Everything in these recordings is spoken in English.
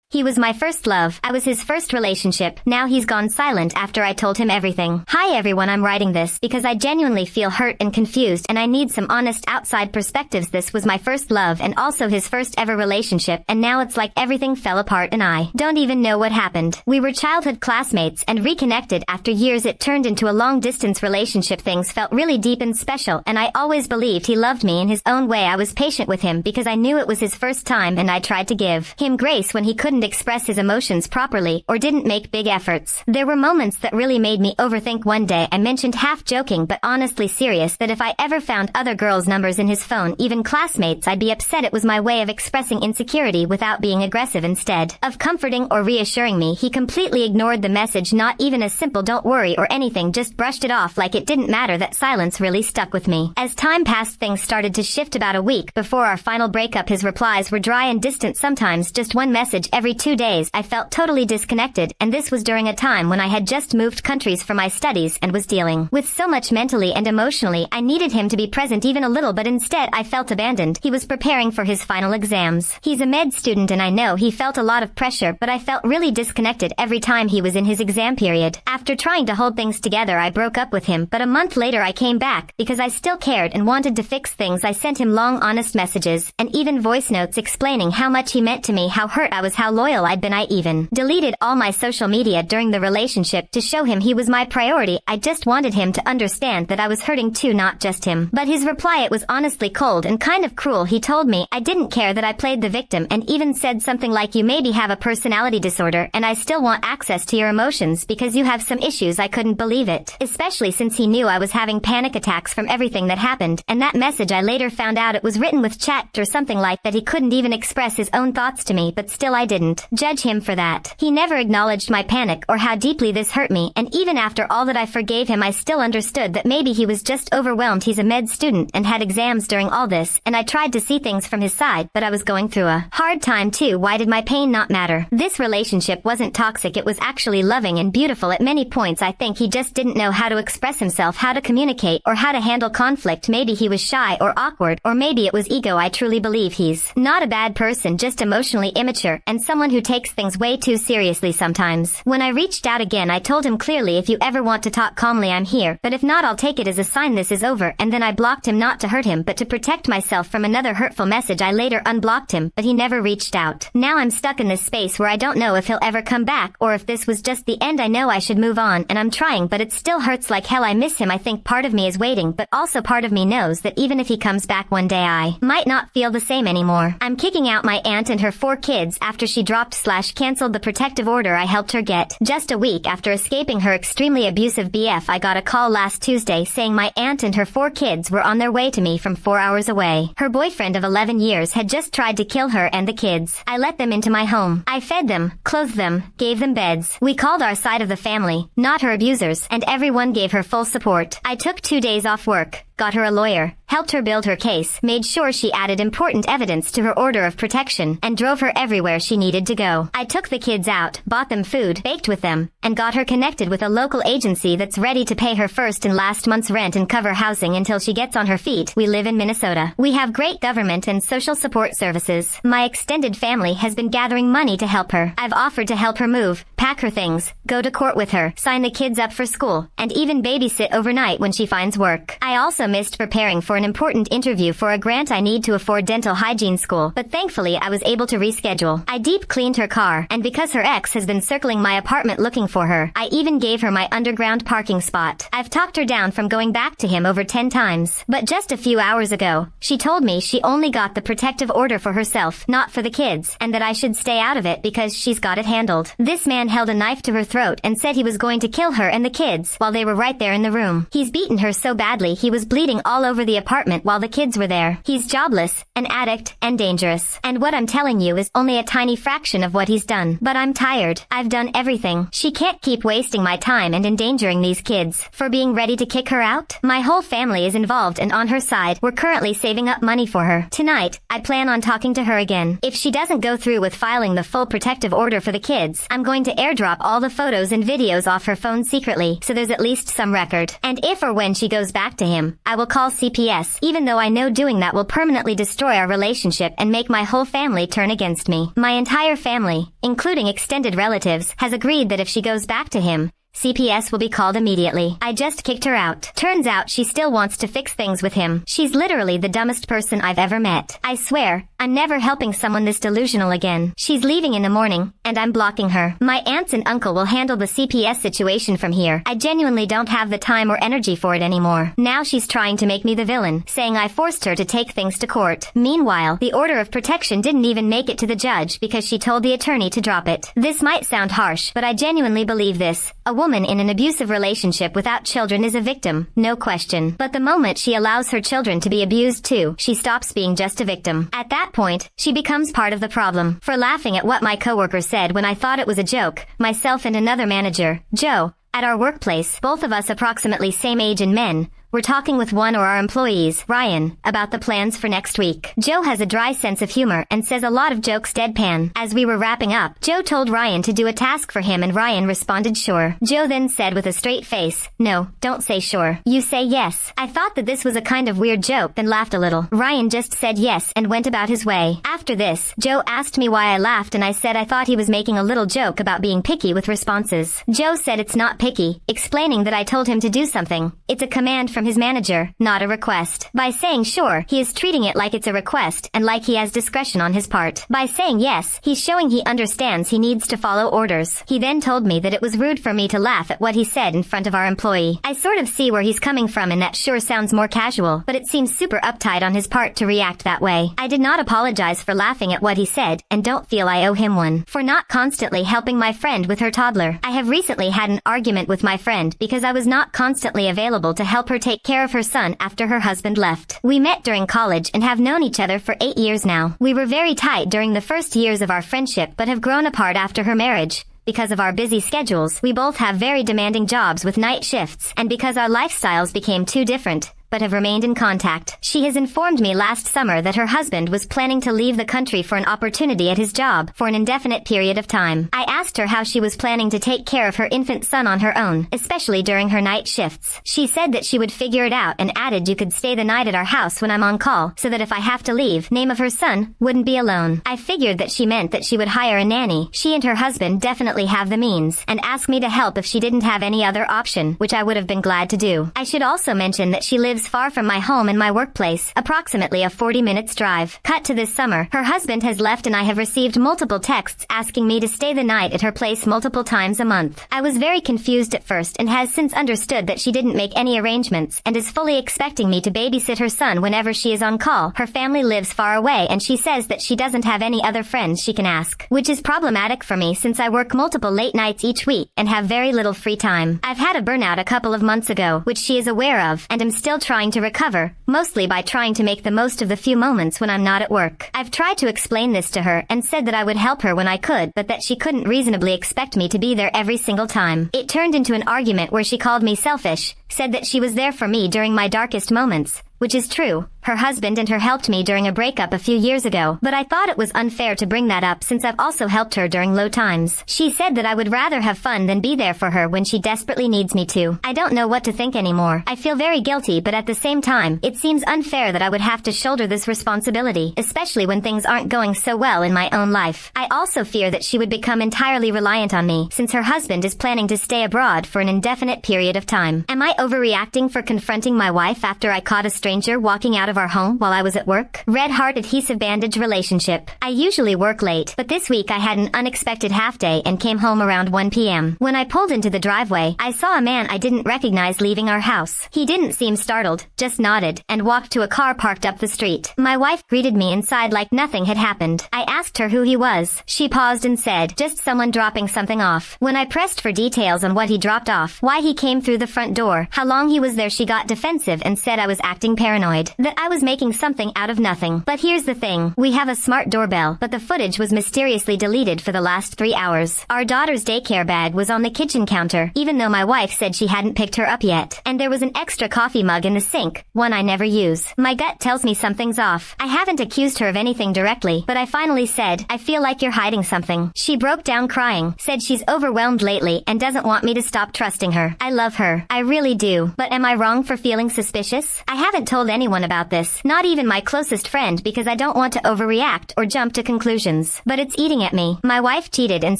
He was my first love. I was his first relationship. Now he's gone silent after I told him everything. Hi everyone, I'm writing this because I genuinely feel hurt and confused and I need some honest outside perspectives. This was my first love and also his first ever relationship, and now it's like everything fell apart and I don't even know what happened. We were childhood classmates and reconnected after years. It turned into a long distance relationship. Things felt really deep and special and I always believed he loved me in his own way. I was patient with him because I knew it was his first time and I tried to give him grace when he couldn't express his emotions properly or didn't make big efforts. There were moments that really made me overthink. One day I mentioned, half joking but honestly serious, that if I ever found other girls' numbers in his phone, even classmates, I'd be upset. It was my way of expressing insecurity without being aggressive. Instead of comforting or reassuring me, he completely ignored the message. Not even a simple "don't worry" or anything, just brushed it off like it didn't matter. That silence really stuck with me. As time passed, things started to shift. About a week before our final breakup, his replies were dry and distant, sometimes just one message every 2 days. I felt totally disconnected, and this was during a time when I had just moved countries for my studies and was dealing with so much mentally and emotionally. I needed him to be present even a little, but instead I felt abandoned. He was preparing for his final exams. He's a med student and I know he felt a lot of pressure, but I felt really disconnected every time he was in his exam period. After trying to hold things together, I broke up with him, but a month later I came back because I still cared and wanted to fix things. I sent him long, honest messages and even voice notes explaining how much he meant to me, how hurt I was, how loyal I'd been. I even deleted all my social media during the relationship to show him he was my priority. I just wanted him to understand that I was hurting too, not just him. But his reply, it was honestly cold and kind of cruel. He told me I didn't care, that I played the victim, and even said something like, "You maybe have a personality disorder and I still want access to your emotions because you have some issues." I couldn't believe it, especially since he knew I was having panic attacks from everything that happened. And that message, I later found out it was written with chat or something like that. He couldn't even express his own thoughts to me, but still I didn't judge him for that. He never acknowledged my panic or how deeply this hurt me, and even after all that I forgave him, I still understood that maybe he was just overwhelmed. He's a med student and had exams during all this, and I tried to see things from his side, but I was going through a hard time too. Why did my pain not matter? This relationship wasn't toxic, it was actually loving and beautiful at many points. I think he just didn't know how to express himself, how to communicate, or how to handle conflict. Maybe he was shy or awkward, or maybe it was ego. I truly believe he's not a bad person, just emotionally immature and someone who takes things way too seriously sometimes. When I reached out again, I told him clearly, "If you ever want to talk calmly, I'm here, but if not, I'll take it as a sign this is over." And then I blocked him, not to hurt him, but to protect myself from another hurtful message. I later unblocked him, but he never reached out. Now I'm stuck in this space where I don't know if he'll ever come back or if this was just the end. I know I should move on, and I'm trying, but it still hurts like hell. I miss him. I think part of me is waiting, but also part of me knows that even if he comes back one day, I might not feel the same anymore. I'm kicking out my aunt and her 4 kids after she dropped/canceled the protective order I helped her get. Just a week after escaping her extremely abusive BF, I got a call last Tuesday saying my aunt and her 4 kids were on their way to me from 4 hours away. Her boyfriend of 11 years had just tried to kill her and the kids. I let them into my home. I fed them, clothed them, gave them beds. We called our side of the family, not her abusers, and everyone gave her full support. I took 2 days off work, got her a lawyer, helped her build her case, made sure she added important evidence to her order of protection, and drove her everywhere she needed to go. I took the kids out, bought them food, baked with them, and got her connected with a local agency that's ready to pay her first and last month's rent and cover housing until she gets on her feet. We live in Minnesota. We have great government and social support services. My extended family has been gathering money to help her. I've offered to help her move, pack her things, go to court with her, sign the kids up for school, and even babysit overnight when she finds work. I also missed preparing for an important interview for a grant I need to afford dental hygiene school, but thankfully I was able to reschedule. I deep cleaned her car, and because her ex has been circling my apartment looking for her, I even gave her my underground parking spot. I've talked her down from going back to him over 10 times, but just a few hours ago, she told me she only got the protective order for herself, not for the kids, and that I should stay out of it because she's got it handled. This man held a knife to her throat and said he was going to kill her and the kids while they were right there in the room. He's beaten her so badly he was bleeding all over the apartment while the kids were there. He's jobless, an addict, and dangerous. And what I'm telling you is only a tiny fraction of what he's done. But I'm tired. I've done everything. She can't keep wasting my time and endangering these kids for being ready to kick her out. My whole family is involved and on her side. We're currently saving up money for her. Tonight, I plan on talking to her again. If she doesn't go through with filing the full protective order for the kids, I'm going to airdrop all the photos and videos off her phone secretly, so there's at least some record. And if or when she goes back to him, I will call CPS yes, even though I know doing that will permanently destroy our relationship and make my whole family turn against me. My entire family, including extended relatives, has agreed that if she goes back to him, CPS will be called immediately. I just kicked her out. Turns out she still wants to fix things with him. She's literally the dumbest person I've ever met. I swear, I'm never helping someone this delusional again. She's leaving in the morning, and I'm blocking her. My aunts and uncle will handle the CPS situation from here. I genuinely don't have the time or energy for it anymore. Now she's trying to make me the villain, saying I forced her to take things to court. Meanwhile, the order of protection didn't even make it to the judge because she told the attorney to drop it. This might sound harsh, but I genuinely believe this. A woman in an abusive relationship without children is a victim, no question. But the moment she allows her children to be abused too, she stops being just a victim. At that point, she becomes part of the problem. For laughing at what my coworker said when I thought it was a joke, myself and another manager, Joe, at our workplace, both of us approximately same age and men, we're talking with one of our employees, Ryan, about the plans for next week. Joe has a dry sense of humor and says a lot of jokes deadpan. As we were wrapping up, Joe told Ryan to do a task for him and Ryan responded sure. Joe then said with a straight face, no, don't say sure. You say yes. I thought that this was a kind of weird joke and laughed a little. Ryan just said yes and went about his way. After this, Joe asked me why I laughed and I said I thought he was making a little joke about being picky with responses. Joe said it's not picky, explaining that I told him to do something. It's a command from his manager, not a request. By saying sure, he is treating it like it's a request and like he has discretion on his part. By saying yes, he's showing he understands he needs to follow orders. He then told me that it was rude for me to laugh at what he said in front of our employee. I sort of see where he's coming from and that sure sounds more casual, but it seems super uptight on his part to react that way. I did not apologize for laughing at what he said and don't feel I owe him one for not constantly helping my friend with her toddler. I have recently had an argument with my friend because I was not constantly available to help her take care of her son after her husband left. We met during college and have known each other for 8 years now. We were very tight during the first years of our friendship but have grown apart after her marriage. Because of our busy schedules, we both have very demanding jobs with night shifts, and because our lifestyles became too different, but have remained in contact. She has informed me last summer that her husband was planning to leave the country for an opportunity at his job for an indefinite period of time. I asked her how she was planning to take care of her infant son on her own, especially during her night shifts. She said that she would figure it out and added you could stay the night at our house when I'm on call, so that if I have to leave, name of her son, wouldn't be alone. I figured that she meant that she would hire a nanny. She and her husband definitely have the means, and asked me to help if she didn't have any other option, which I would have been glad to do. I should also mention that she lives far from my home and my workplace, approximately a 40 minutes drive. Cut to this summer, her husband has left and I have received multiple texts asking me to stay the night at her place multiple times a month. I was very confused at first and has since understood that she didn't make any arrangements and is fully expecting me to babysit her son whenever she is on call. Her family lives far away and she says that she doesn't have any other friends she can ask, which is problematic for me since I work multiple late nights each week and have very little free time. I've had a burnout a couple of months ago, which she is aware of, and am still trying to recover, mostly by trying to make the most of the few moments when I'm not at work. I've tried to explain this to her and said that I would help her when I could, but that she couldn't reasonably expect me to be there every single time. It turned into an argument where she called me selfish, said that she was there for me during my darkest moments, which is true. Her husband and her helped me during a breakup a few years ago, but I thought it was unfair to bring that up since I've also helped her during low times. She said that I would rather have fun than be there for her when she desperately needs me to. I don't know what to think anymore. I feel very guilty, but at the same time, it seems unfair that I would have to shoulder this responsibility, especially when things aren't going so well in my own life. I also fear that she would become entirely reliant on me, since her husband is planning to stay abroad for an indefinite period of time. Am I overreacting for confronting my wife after I caught a stranger walking out of our home while I was at work? Red heart adhesive bandage relationship. I usually work late, but this week I had an unexpected half day and came home around 1 p.m. When I pulled into the driveway, I saw a man I didn't recognize leaving our house. He didn't seem startled, just nodded, and walked to a car parked up the street. My wife greeted me inside like nothing had happened. I asked her who he was. She paused and said, just someone dropping something off. When I pressed for details on what he dropped off, why he came through the front door, how long he was there, she got defensive and said I was acting paranoid, that I was making something out of nothing. But here's the thing. We have a smart doorbell, but the footage was mysteriously deleted for the last 3 hours. Our daughter's daycare bag was on the kitchen counter, even though my wife said she hadn't picked her up yet. And there was an extra coffee mug in the sink, one I never use. My gut tells me something's off. I haven't accused her of anything directly, but I finally said, I feel like you're hiding something. She broke down crying, said she's overwhelmed lately and doesn't want me to stop trusting her. I love her. I really do. But am I wrong for feeling suspicious? I haven't told anyone about this, not even my closest friend, because I don't want to overreact or jump to conclusions. But it's eating at me. My wife cheated and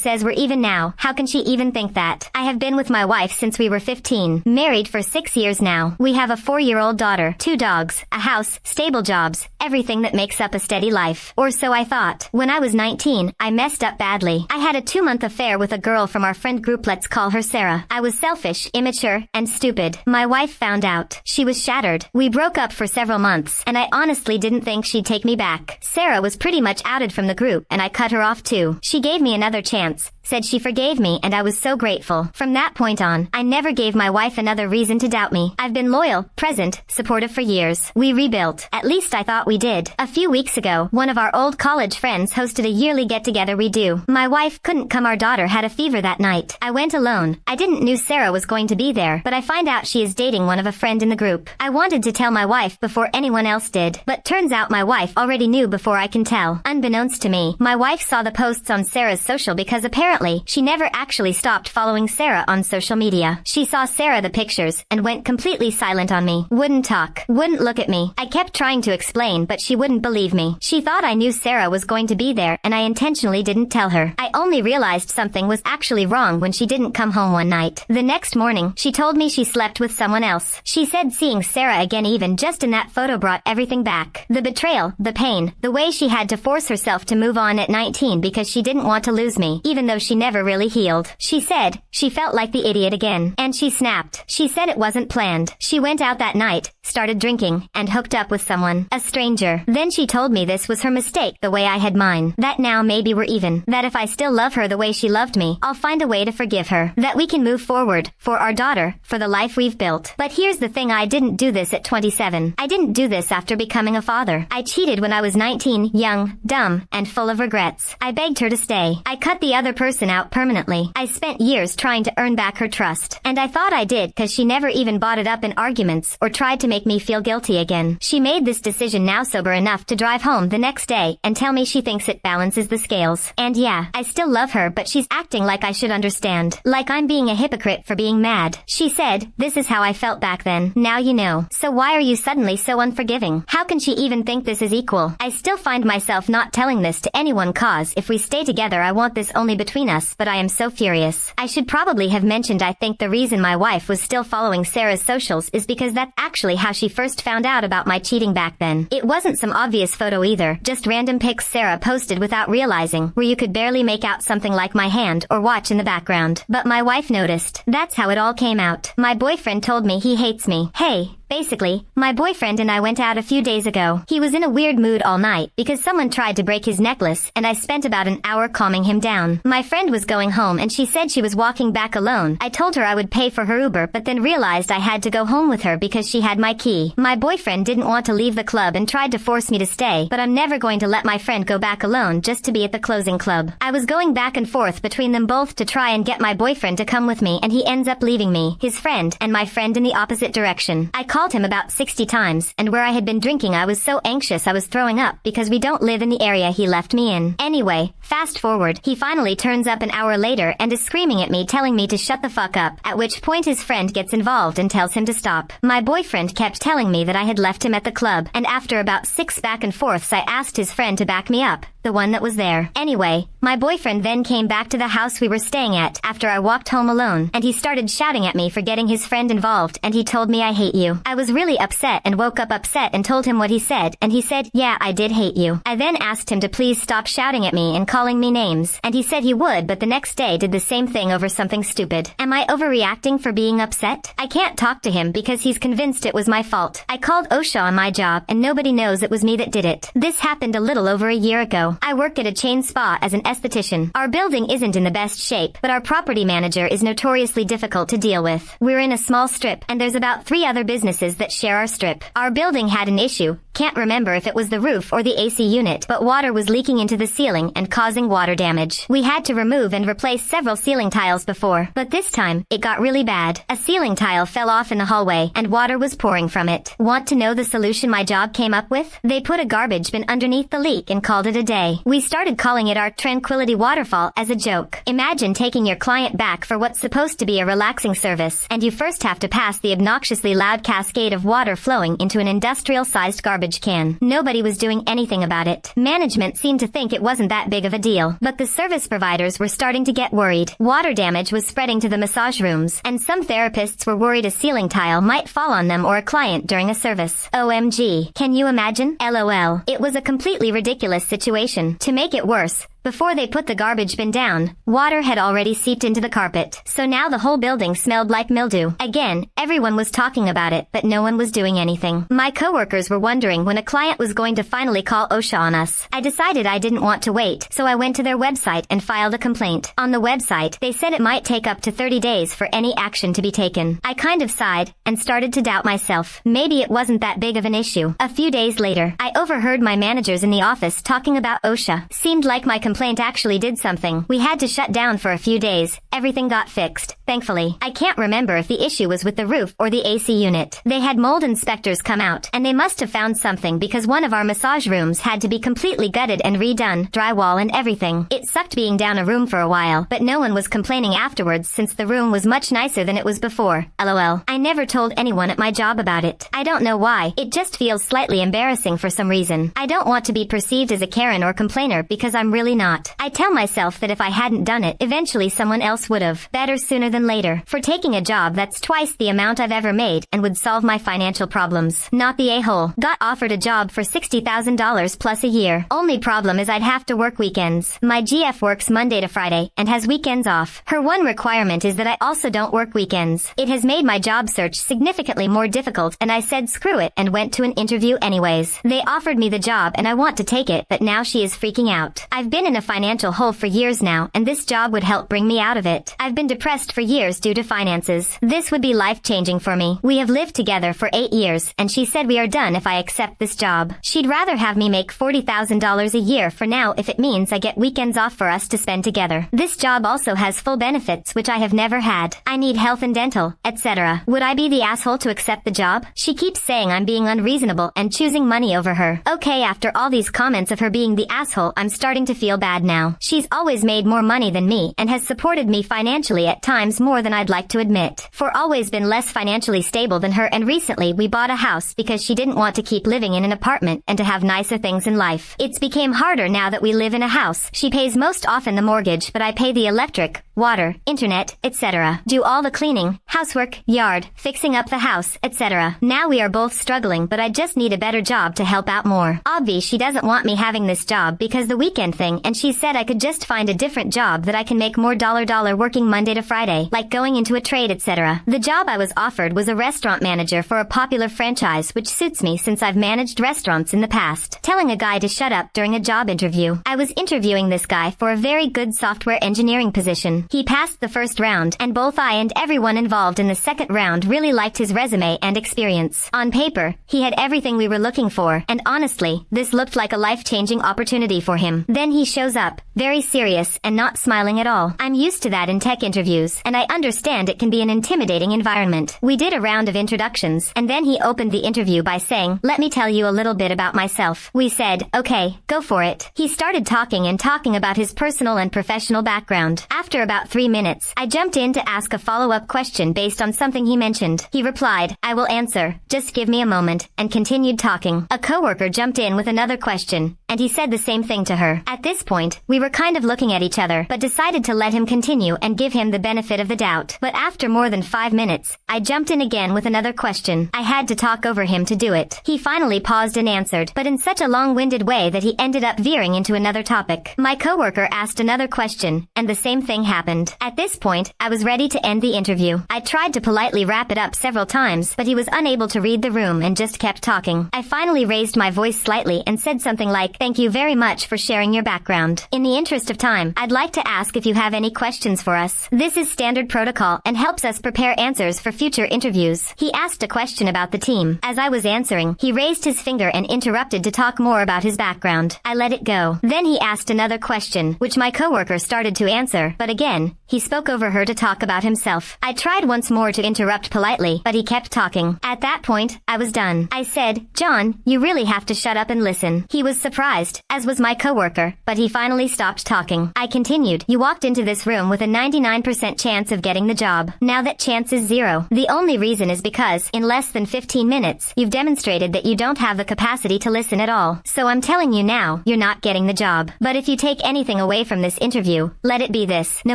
says we're even now. How can she even think that? I have been with my wife since we were 15, married for 6 years now. We have a 4-year-old daughter, 2 dogs, a house, stable jobs, everything that makes up a steady life. Or so I thought. When I was 19, I messed up badly. I had a 2-month affair with a girl from our friend group, let's call her Sarah. I was selfish, immature, and stupid. My wife found out. She was shattered. We broke up for several months, and I honestly didn't think she'd take me back. Sarah was pretty much outed from the group, and I cut her off too. She gave me another chance, said she forgave me, and I was so grateful. From that point on, I never gave my wife another reason to doubt me. I've been loyal, present, supportive for years. We rebuilt. At least I thought we did. A few weeks ago, one of our old college friends hosted a yearly get-together we do. My wife couldn't come. Our daughter had a fever that night. I went alone. I didn't knew Sarah was going to be there, but I find out she is dating one of a friend in the group. I wanted to tell my wife before anyone else did, but turns out my wife already knew before I can tell. Unbeknownst to me, my wife saw the posts on Sarah's social because apparently she never actually stopped following Sarah on social media. She saw Sarah the pictures and went completely silent on me. Wouldn't talk. Wouldn't look at me. I kept trying to explain, but she wouldn't believe me. She thought I knew Sarah was going to be there, and I intentionally didn't tell her. I only realized something was actually wrong when she didn't come home one night. The next morning, she told me she slept with someone else. She said seeing Sarah again even just in that photo brought everything back. The betrayal, the pain, the way she had to force herself to move on at 19 because she didn't want to lose me, even though she never really healed. She said she felt like the idiot again, and she snapped. She said it wasn't planned. She went out that night, started drinking, and hooked up with someone, a stranger. Then she told me this was her mistake the way I had mine, that now maybe we're even, that if I still love her the way she loved me, I'll find a way to forgive her, that we can move forward, for our daughter, for the life we've built. But here's the thing, I didn't do this at 27. I didn't do this after becoming a father. I cheated when I was 19, young, dumb, and full of regrets. I begged her to stay. I cut the other person out permanently. I spent years trying to earn back her trust, and I thought I did because she never even brought it up in arguments or tried to make me feel guilty again. She made this decision now sober enough to drive home the next day and tell me she thinks it balances the scales. And yeah, I still love her, but she's acting like I should understand. Like I'm being a hypocrite for being mad. She said, "This is how I felt back then. Now you know. So why are you suddenly so unforgiving? How can she even think this is equal?" I still find myself not telling this to anyone cause if we stay together I want this only between us, but I am so furious. I should probably have mentioned I think the reason my wife was still following Sarah's socials is because that's actually how she first found out about my cheating back then. It wasn't some obvious photo either, just random pics Sarah posted without realizing, where you could barely make out something like my hand or watch in the background. But my wife noticed. That's how it all came out. My boyfriend told me he hates me. Hey. Basically, my boyfriend and I went out a few days ago. He was in a weird mood all night because someone tried to break his necklace, and I spent about an hour calming him down. My friend was going home and she said she was walking back alone. I told her I would pay for her Uber, but then realized I had to go home with her because she had my key. My boyfriend didn't want to leave the club and tried to force me to stay, but I'm never going to let my friend go back alone just to be at the closing club. I was going back and forth between them both to try and get my boyfriend to come with me, and he ends up leaving me, his friend, and my friend in the opposite direction. I called him about 60 times, and where I had been drinking I was so anxious I was throwing up because we don't live in the area he left me in. Anyway, fast forward, he finally turns up an hour later and is screaming at me telling me to shut the fuck up, at which point his friend gets involved and tells him to stop. My boyfriend kept telling me that I had left him at the club, and after about 6 back and forths I asked his friend to back me up, the one that was there. Anyway, my boyfriend then came back to the house we were staying at after I walked home alone, and he started shouting at me for getting his friend involved, and he told me I hate you. I was really upset and woke up upset and told him what he said, and he said, yeah, I did hate you. I then asked him to please stop shouting at me and calling me names, and he said he would, but the next day did the same thing over something stupid. Am I overreacting for being upset? I can't talk to him because he's convinced it was my fault. I called OSHA on my job and nobody knows it was me that did it. This happened a little over a year ago. I work at a chain spa as an esthetician. Our building isn't in the best shape, but our property manager is notoriously difficult to deal with. We're in a small strip, and there's about 3 other businesses that share our strip. Our building had an issue. Can't remember if it was the roof or the AC unit, but water was leaking into the ceiling and causing water damage. We had to remove and replace several ceiling tiles before, but this time, it got really bad. A ceiling tile fell off in the hallway, and water was pouring from it. Want to know the solution my job came up with? They put a garbage bin underneath the leak and called it a day. day. We started calling it our Tranquility Waterfall as a joke. Imagine taking your client back for what's supposed to be a relaxing service, and you first have to pass the obnoxiously loud cascade of water flowing into an industrial-sized garbage can. Nobody was doing anything about it. Management seemed to think it wasn't that big of a deal, but the service providers were starting to get worried. Water damage was spreading to the massage rooms, and some therapists were worried a ceiling tile might fall on them or a client during a service. OMG. Can you imagine? LOL. It was a completely ridiculous situation. To make it worse, before they put the garbage bin down, water had already seeped into the carpet. So now the whole building smelled like mildew. Again, everyone was talking about it, but no one was doing anything. My coworkers were wondering when a client was going to finally call OSHA on us. I decided I didn't want to wait, so I went to their website and filed a complaint. On the website, they said it might take up to 30 days for any action to be taken. I kind of sighed and started to doubt myself. Maybe it wasn't that big of an issue. A few days later, I overheard my managers in the office talking about OSHA. Seemed like my complaint actually did something. We had to shut down for a few days. Everything got fixed, thankfully. I can't remember if the issue was with the roof or the AC unit. They had mold inspectors come out, and they must have found something because one of our massage rooms had to be completely gutted and redone, drywall and everything. It sucked being down a room for a while, but no one was complaining afterwards since the room was much nicer than it was before. LOL. I never told anyone at my job about it. I don't know why. It just feels slightly embarrassing for some reason. I don't want to be perceived as a Karen or complainer because I'm really not. I tell myself that if I hadn't done it, eventually someone else would have. Better sooner than later. For taking a job that's twice the amount I've ever made and would solve my financial problems. Not the a-hole. Got offered a job for $60,000 plus a year. Only problem is I'd have to work weekends. My GF works Monday to Friday and has weekends off. Her one requirement is that I also don't work weekends. It has made my job search significantly more difficult, and I said screw it and went to an interview anyways. They offered me the job and I want to take it, but now she is freaking out. I've been in a financial hole for years now, and this job would help bring me out of it. I've been depressed for years due to finances. This would be life-changing for me. We have lived together for 8 years, and she said we are done if I accept this job. She'd rather have me make $40,000 a year for now if it means I get weekends off for us to spend together. This job also has full benefits which I have never had. I need health and dental, etc. Would I be the asshole to accept the job? She keeps saying I'm being unreasonable and choosing money over her. Okay, after all these comments of her being the asshole, I'm starting to feel bad now. She's always made more money than me and has supported me financially at times more than I'd like to admit. For always been less financially stable than her, and recently we bought a house because she didn't want to keep living in an apartment and to have nicer things in life. It's became harder now that we live in a house. She pays most often the mortgage, but I pay the electric, water, internet, etc. Do all the cleaning, housework, yard, fixing up the house, etc. Now we are both struggling, but I just need a better job to help out more. Obvi she doesn't want me having this job because the weekend thing, and she said I could just find a different job that I can make more dollar working Monday to Friday, like going into a trade, etc. The job I was offered was a restaurant manager for a popular franchise, which suits me since I've managed restaurants in the past. Telling a guy to shut up during a job interview. I was interviewing this guy for a very good software engineering position. He passed the first round, and both I and everyone involved in the second round really liked his resume and experience. On paper, he had everything we were looking for, and honestly, this looked like a life-changing opportunity for him. Then he shows up, very serious and not smiling at all. I'm used to that in tech interviews, and I understand it can be an intimidating environment. We did a round of introductions, and then he opened the interview by saying, "Let me tell you a little bit about myself." We said, "Okay, go for it." He started talking about his personal and professional background. After about 3 minutes, I jumped in to ask a follow-up question based on something he mentioned. He replied, "I will answer, just give me a moment," and continued talking. A coworker jumped in with another question, and he said the same thing to her. At this point, we were kind of looking at each other, but decided to let him continue and give him the benefit of the doubt. But after more than 5 minutes, I jumped in again with another question. I had to talk over him to do it. He finally paused and answered, but in such a long-winded way that he ended up veering into another topic. My coworker asked another question, and the same thing happened. At this point, I was ready to end the interview. I tried to politely wrap it up several times, but he was unable to read the room and just kept talking. I finally raised my voice slightly and said something like, "Thank you very much for sharing your background. In the interest of time, I'd like to ask if you have any questions for us. This is standard protocol and helps us prepare answers for future interviews." He asked a question about the team. As I was answering, he raised his finger and interrupted to talk more about his background. I let it go. Then he asked another question, which my coworker started to answer, but again, He spoke over her to talk about himself. I tried once more to interrupt politely, but he kept talking. At that point, I was done. I said, "John, you really have to shut up and listen." He was surprised, as was my coworker, but he finally stopped talking. I continued, "You walked into this room with a 99% chance of getting the job. Now that chance is zero. The only reason is because, in less than 15 minutes, you've demonstrated that you don't have the capacity to listen at all. So I'm telling you now, you're not getting the job. But if you take anything away from this interview, let it be this. No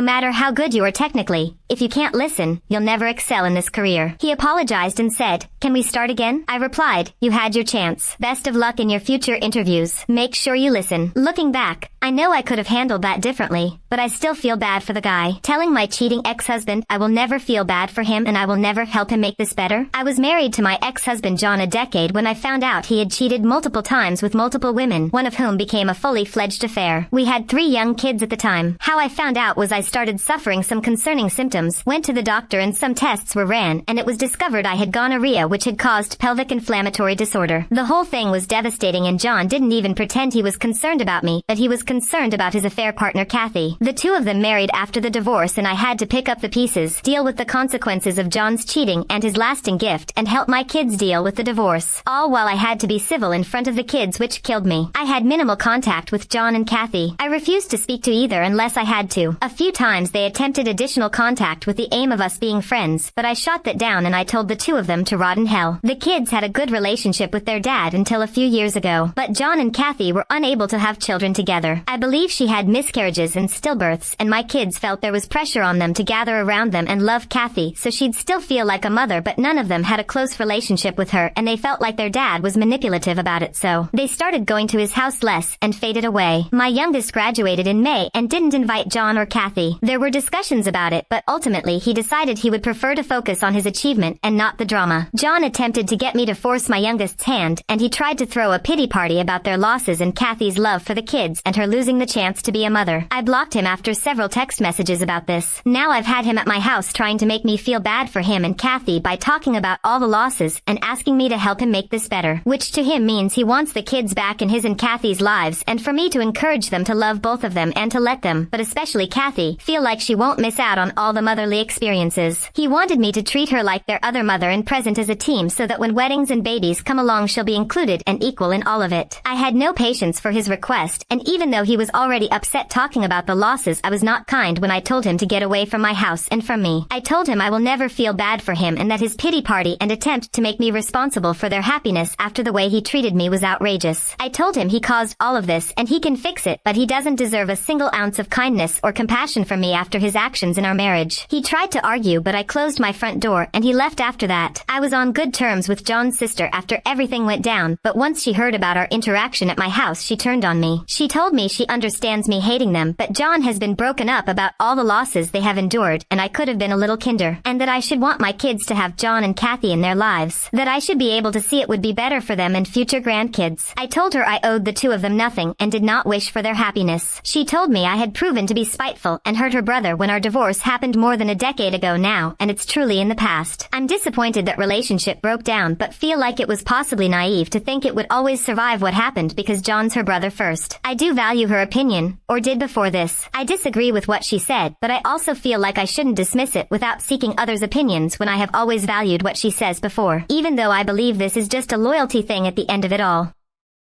matter how good you are technically, if you can't listen, you'll never excel in this career." He apologized and said, "Can we start again?" I replied, "You had your chance. Best of luck in your future interviews. Make sure you listen." Looking back, I know I could have handled that differently, but I still feel bad for the guy. Telling my cheating ex-husband I will never feel bad for him and I will never help him make this better. I was married to my ex-husband John a decade when I found out he had cheated multiple times with multiple women, one of whom became a fully fledged affair. We had 3 young kids at the time. How I found out was I started suffering some concerning symptoms, went to the doctor and some tests were ran, and it was discovered I had gonorrhea, which had caused pelvic inflammatory disorder. The whole thing was devastating and John didn't even pretend he was concerned about me, but he was concerned about his affair partner Kathy. The two of them married after the divorce and I had to pick up the pieces, deal with the consequences of John's cheating and his lasting gift, and help my kids deal with the divorce. All while I had to be civil in front of the kids, which killed me. I had minimal contact with John and Kathy. I refused to speak to either unless I had to. A few times they attempted additional contact with the aim of us being friends, but I shot that down and I told the two of them to rot in hell. The kids had a good relationship with their dad until a few years ago, but John and Kathy were unable to have children together. I believe she had miscarriages and stillbirths, and my kids felt there was pressure on them to gather around them and love Kathy so she'd still feel like a mother, but none of them had a close relationship with her and they felt like their dad was manipulative about it, so they started going to his house less and faded away. My youngest graduated in May and didn't invite John or Kathy. There were discussions about it, but ultimately he decided he would prefer to focus on his achievement and not the drama. John attempted to get me to force my youngest's hand, and he tried to throw a pity party about their losses and Kathy's love for the kids and her losing the chance to be a mother. I blocked him after several text messages about this. Now I've had him at my house trying to make me feel bad for him and Kathy by talking about all the losses and asking me to help him make this better, which to him means he wants the kids back in his and Kathy's lives and for me to encourage them to love both of them and to let them, but especially Kathy, feel like she won't miss out on all the motherly experiences. He wanted me to treat her like their other mother and present as a team so that when weddings and babies come along she'll be included and equal in all of it. I had no patience for his request, and even though he was already upset talking about the losses, I was not kind when I told him to get away from my house and from me. I told him I will never feel bad for him and that his pity party and attempt to make me responsible for their happiness after the way he treated me was outrageous. I told him he caused all of this and he can fix it, but he doesn't deserve a single ounce of kindness or compassion from me after his actions in our marriage. He tried to argue, but I closed my front door and he left after that. I was on good terms with John's sister after everything went down, but once she heard about our interaction at my house she turned on me. She told me she understands me hating them, but John has been broken up about all the losses they have endured and I could have been a little kinder, and that I should want my kids to have John and Kathy in their lives, that I should be able to see it would be better for them and future grandkids. I told her I owed the two of them nothing and did not wish for their happiness. She told me I had proven to be spiteful and hurt her brother when our divorce happened more than a decade ago now, and it's truly in the past. I'm disappointed that relationship broke down, but feel like it was possibly naive to think it would always survive what happened because John's her brother first. I do value her opinion, or did before this. I disagree with what she said, but I also feel like I shouldn't dismiss it without seeking others' opinions when I have always valued what she says before, even though I believe this is just a loyalty thing at the end of it all.